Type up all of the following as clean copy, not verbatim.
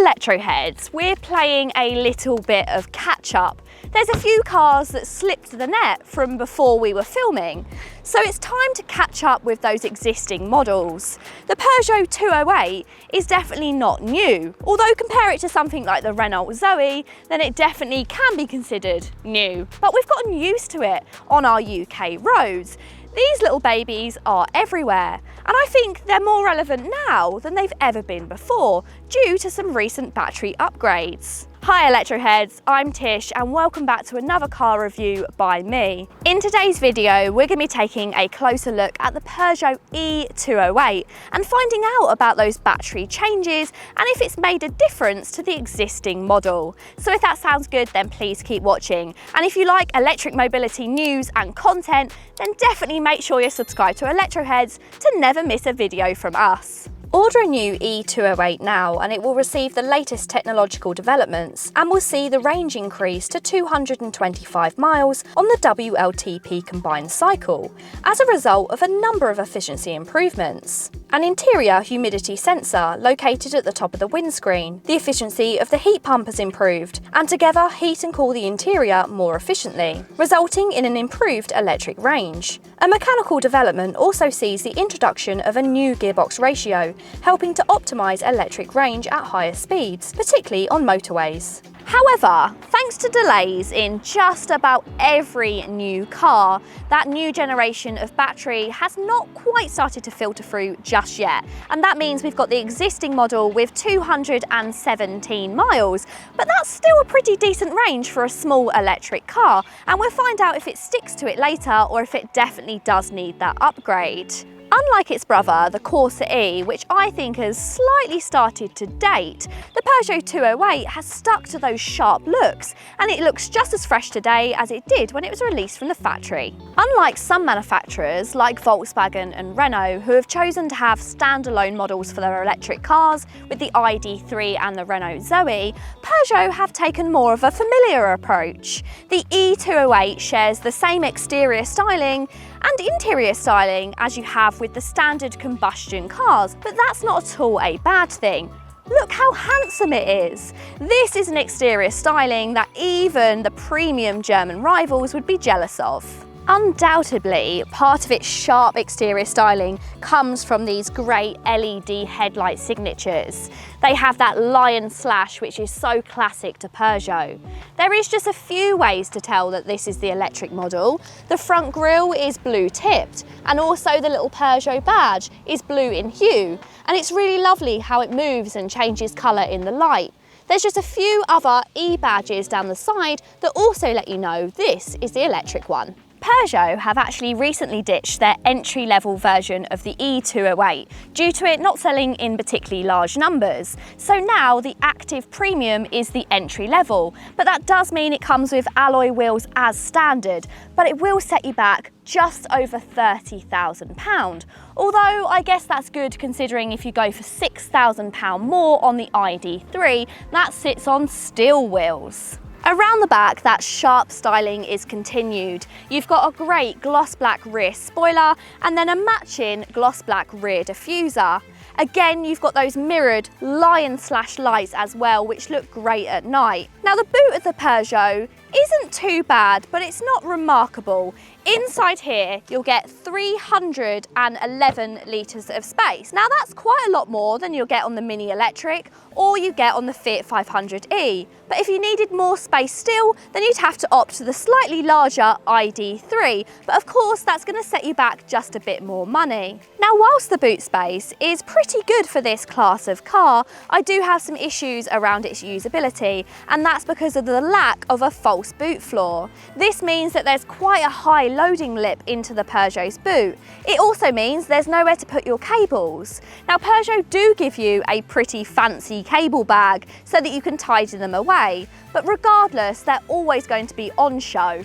Electroheads, we're playing a little bit of catch up. There's a few cars that slipped the net from before we were filming, so it's time to catch up with those existing models. The Peugeot 208 is definitely not new, although compare it to something like the Renault Zoe, then it definitely can be considered new. But we've gotten used to it on our UK roads. These little babies are everywhere, and I think they're more relevant now than they've ever been before, due to some recent battery upgrades. Hi Electroheads, I'm Tish and welcome back to another car review by me. In today's video, we're going to be taking a closer look at the Peugeot e-208 and finding out about those battery changes and if it's made a difference to the existing model. So if that sounds good, then please keep watching. And if you like electric mobility news and content, then definitely make sure you're subscribed to Electroheads to never miss a video from us. Order a new e-208 now and it will receive the latest technological developments and will see the range increase to 225 miles on the WLTP combined cycle as a result of a number of efficiency improvements. An interior humidity sensor located at the top of the windscreen. The efficiency of the heat pump has improved and together heat and cool the interior more efficiently, resulting in an improved electric range. A mechanical development also sees the introduction of a new gearbox ratio, helping to optimise electric range at higher speeds, particularly on motorways. However, thanks to delays in just about every new car, that new generation of battery has not quite started to filter through just yet. And that means we've got the existing model with 217 miles, but that's still a pretty decent range for a small electric car. And we'll find out if it sticks to it later or if it definitely does need that upgrade. Unlike its brother, the Corsa E, which I think has slightly started to date, the Peugeot 208 has stuck to those sharp looks and it looks just as fresh today as it did when it was released from the factory. Unlike some manufacturers like Volkswagen and Renault, who have chosen to have standalone models for their electric cars with the ID.3 and the Renault Zoe, Peugeot have taken more of a familiar approach. The e-208 shares the same exterior styling and interior styling as you have with the standard combustion cars, but that's not at all a bad thing. Look how handsome it is. This is an exterior styling that even the premium German rivals would be jealous of. Undoubtedly, part of its sharp exterior styling comes from these great LED headlight signatures. They have that lion slash, which is so classic to Peugeot. There is just a few ways to tell that this is the electric model. The front grille is blue tipped, and also the little Peugeot badge is blue in hue. And it's really lovely how it moves and changes colour in the light. There's just a few other E-badges down the side that also let you know this is the electric one. Peugeot have actually recently ditched their entry-level version of the e-208 due to it not selling in particularly large numbers. So now the Active Premium is the entry level, but that does mean it comes with alloy wheels as standard, but it will set you back just over £30,000. Although I guess that's good considering if you go for £6,000 more on the ID.3, that sits on steel wheels. Around the back, that sharp styling is continued. You've got a great gloss black rear spoiler and then a matching gloss black rear diffuser. Again, you've got those mirrored lion slash lights as well, which look great at night. Now the boot of the Peugeot isn't too bad, but it's not remarkable. Inside here, you'll get 311 litres of space. Now that's quite a lot more than you'll get on the Mini Electric or you get on the Fiat 500e. But if you needed more space still, then you'd have to opt for the slightly larger ID.3. But of course, that's going to set you back just a bit more money. Now, whilst the boot space is pretty good for this class of car, I do have some issues around its usability, and that's because of the lack of a false boot floor. This means that there's quite a high loading lip into the Peugeot's boot. It also means there's nowhere to put your cables. Now, Peugeot do give you a pretty fancy cable bag so that you can tidy them away, but regardless, they're always going to be on show.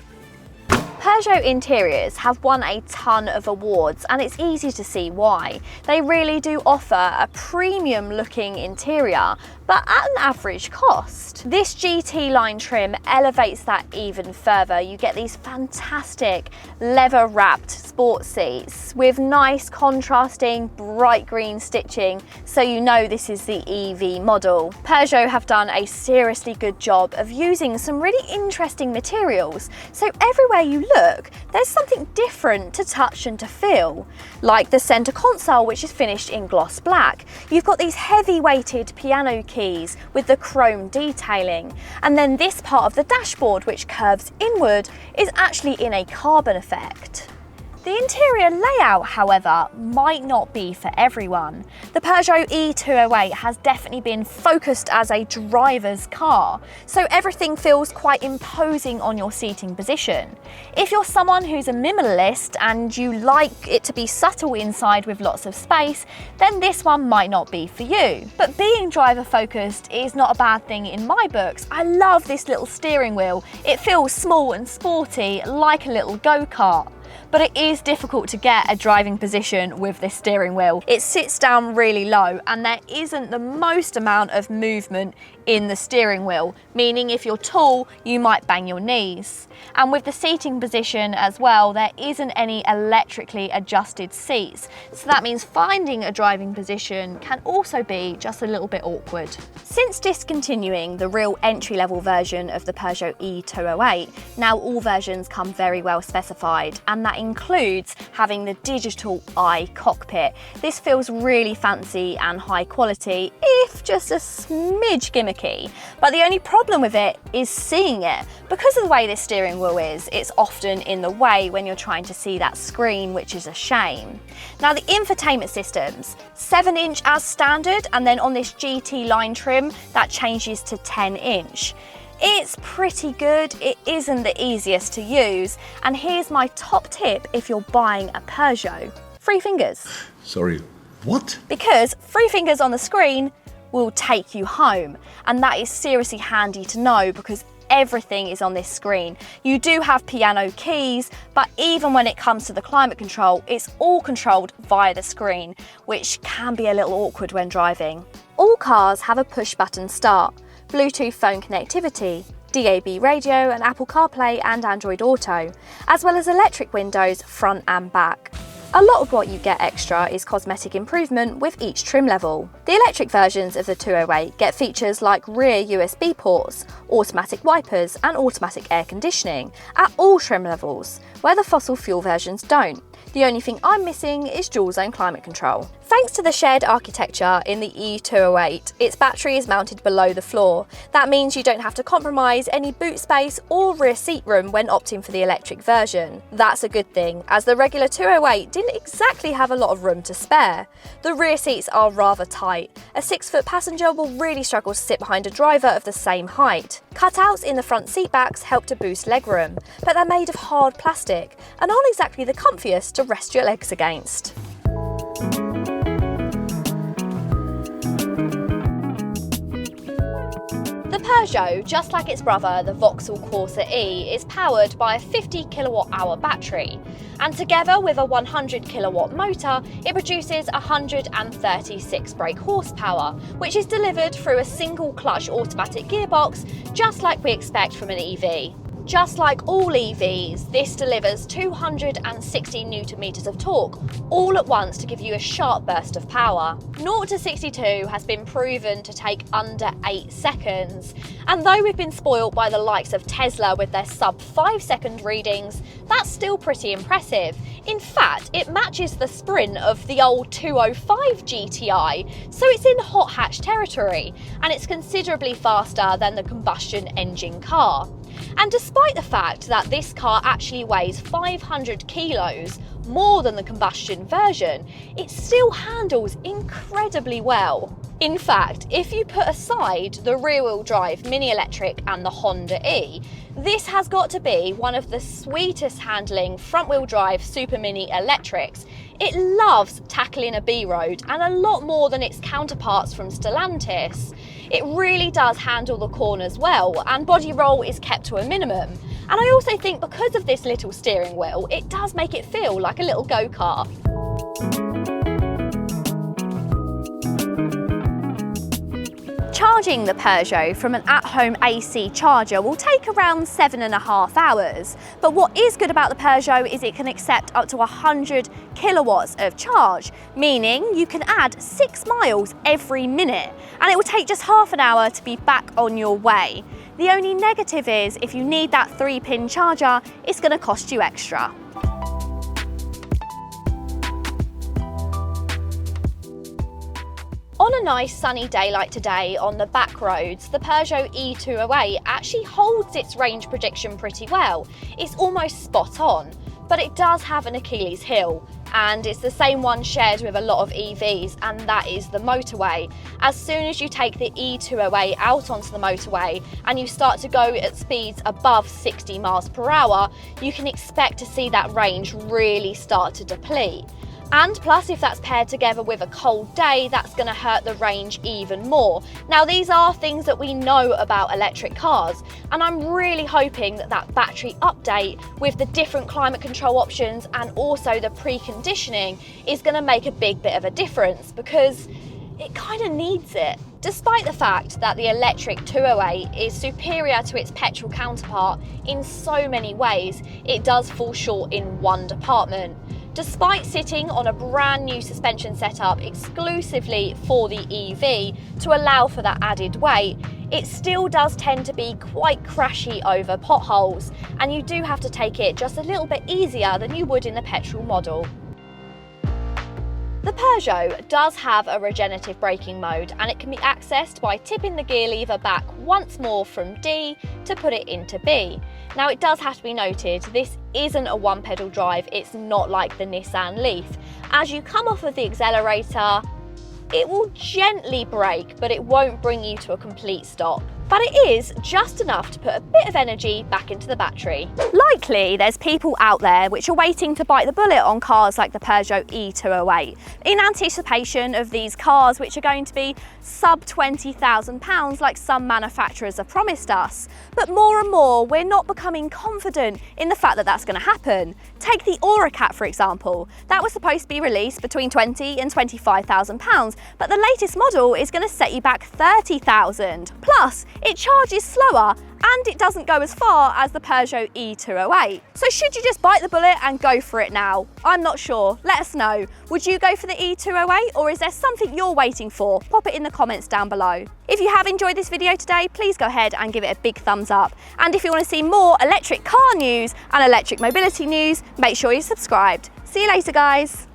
Peugeot interiors have won a ton of awards, and it's easy to see why. They really do offer a premium looking interior, but at an average cost. This GT line trim elevates that even further. You get these fantastic leather wrapped sports seats with nice contrasting bright green stitching, so you know this is the EV model. Peugeot have done a seriously good job of using some really interesting materials, so everywhere you look, there's something different to touch and to feel. Like the centre console, which is finished in gloss black. You've got these heavy weighted piano keys with the chrome detailing, and then this part of the dashboard, which curves inward, is actually in a carbon effect. The interior layout, however, might not be for everyone. The Peugeot e-208 has definitely been focused as a driver's car, so everything feels quite imposing on your seating position. If you're someone who's a minimalist and you like it to be subtle inside with lots of space, then this one might not be for you. But being driver focused is not a bad thing in my books. I love this little steering wheel. It feels small and sporty, like a little go-kart. But it is difficult to get a driving position with this steering wheel. It sits down really low and there isn't the most amount of movement in the steering wheel, meaning if you're tall, you might bang your knees. And with the seating position as well, there isn't any electrically adjusted seats. So that means finding a driving position can also be just a little bit awkward. Since discontinuing the real entry-level version of the Peugeot e-208, now all versions come very well specified, and that includes having the digital cockpit. This feels really fancy and high quality, if just a smidge gimmicky. But the only problem with it is seeing it. Because of the way this steering wheel is, it's often in the way when you're trying to see that screen, which is a shame. Now the infotainment systems, 7-inch as standard, and then on this GT line trim, that changes to 10-inch. It's pretty good, it isn't the easiest to use, and here's my top tip if you're buying a Peugeot. 3 fingers. Sorry, what? Because 3 fingers on the screen will take you home, and that is seriously handy to know because everything is on this screen. You do have piano keys, but even when it comes to the climate control, it's all controlled via the screen, which can be a little awkward when driving. All cars have a push button start, Bluetooth phone connectivity, DAB radio and Apple CarPlay and Android Auto, as well as electric windows front and back. A lot of what you get extra is cosmetic improvement with each trim level. The electric versions of the 208 get features like rear USB ports, automatic wipers and automatic air conditioning at all trim levels, where the fossil fuel versions don't. The only thing I'm missing is dual zone climate control. Thanks to the shared architecture in the e-208, its battery is mounted below the floor. That means you don't have to compromise any boot space or rear seat room when opting for the electric version. That's a good thing, as the regular 208 didn't exactly have a lot of room to spare. The rear seats are rather tight. A 6-foot passenger will really struggle to sit behind a driver of the same height. Cutouts in the front seat backs help to boost legroom, but they're made of hard plastic and aren't exactly the comfiest to rest your legs against. The Peugeot, just like its brother, the Vauxhall Corsa E, is powered by a 50 kilowatt-hour battery, and together with a 100 kilowatt motor, it produces 136 brake horsepower, which is delivered through a single clutch automatic gearbox, just like we expect from an EV. Just like all EVs, this delivers 260 Nm of torque, all at once to give you a sharp burst of power. 0 to 62 has been proven to take under 8 seconds, and though we've been spoiled by the likes of Tesla with their sub 5-second readings, that's still pretty impressive. In fact, it matches the sprint of the old 205 GTI, so it's in hot hatch territory, and it's considerably faster than the combustion engine car. And despite the fact that this car actually weighs 500 kilos, more than the combustion version, it still handles incredibly well. In fact, if you put aside the rear-wheel drive Mini Electric and the Honda E, this has got to be one of the sweetest handling front-wheel drive Super Mini Electrics. It loves tackling a B-road, and a lot more than its counterparts from Stellantis. It really does handle the corners well, and body roll is kept to a minimum. And I also think because of this little steering wheel, it does make it feel like a little go-kart. Charging the Peugeot from an at-home AC charger will take around 7.5 hours. But what is good about the Peugeot is it can accept up to 100 kilowatts of charge, meaning you can add 6 miles every minute, and it will take just half an hour to be back on your way. The only negative is if you need that 3-pin charger, it's going to cost you extra. On a nice sunny day like today on the back roads, the Peugeot e-208 actually holds its range prediction pretty well. It's almost spot on, but it does have an Achilles heel, and it's the same one shared with a lot of EVs, and that is the motorway. As soon as you take the e-208 out onto the motorway and you start to go at speeds above 60 miles per hour, you can expect to see that range really start to deplete. And plus, if that's paired together with a cold day, that's going to hurt the range even more. Now, these are things that we know about electric cars, and I'm really hoping that that battery update with the different climate control options and also the preconditioning is going to make a big bit of a difference, because it kind of needs it. Despite the fact that the electric 208 is superior to its petrol counterpart in so many ways, it does fall short in one department. Despite sitting on a brand new suspension setup exclusively for the EV to allow for that added weight, it still does tend to be quite crashy over potholes, and you do have to take it just a little bit easier than you would in the petrol model. The Peugeot does have a regenerative braking mode, and it can be accessed by tipping the gear lever back once more from D to put it into B. Now, it does have to be noted, this isn't a one-pedal drive, it's not like the Nissan Leaf. As you come off of the accelerator, it will gently brake, but it won't bring you to a complete stop. But it is just enough to put a bit of energy back into the battery. Likely there's people out there which are waiting to bite the bullet on cars like the Peugeot e-208 in anticipation of these cars which are going to be sub £20,000 like some manufacturers have promised us. But more and more we're not becoming confident in the fact that that's going to happen. Take the Cat for example. That was supposed to be released between £20,000 and £25,000, but the latest model is going to set you back £30,000. Plus, it charges slower and it doesn't go as far as the Peugeot e-208. So should you just bite the bullet and go for it now? I'm not sure. Let us know. Would you go for the e-208, or is there something you're waiting for? Pop it in the comments down below. If you have enjoyed this video today, please go ahead and give it a big thumbs up. And if you want to see more electric car news and electric mobility news, make sure you're subscribed. See you later, guys.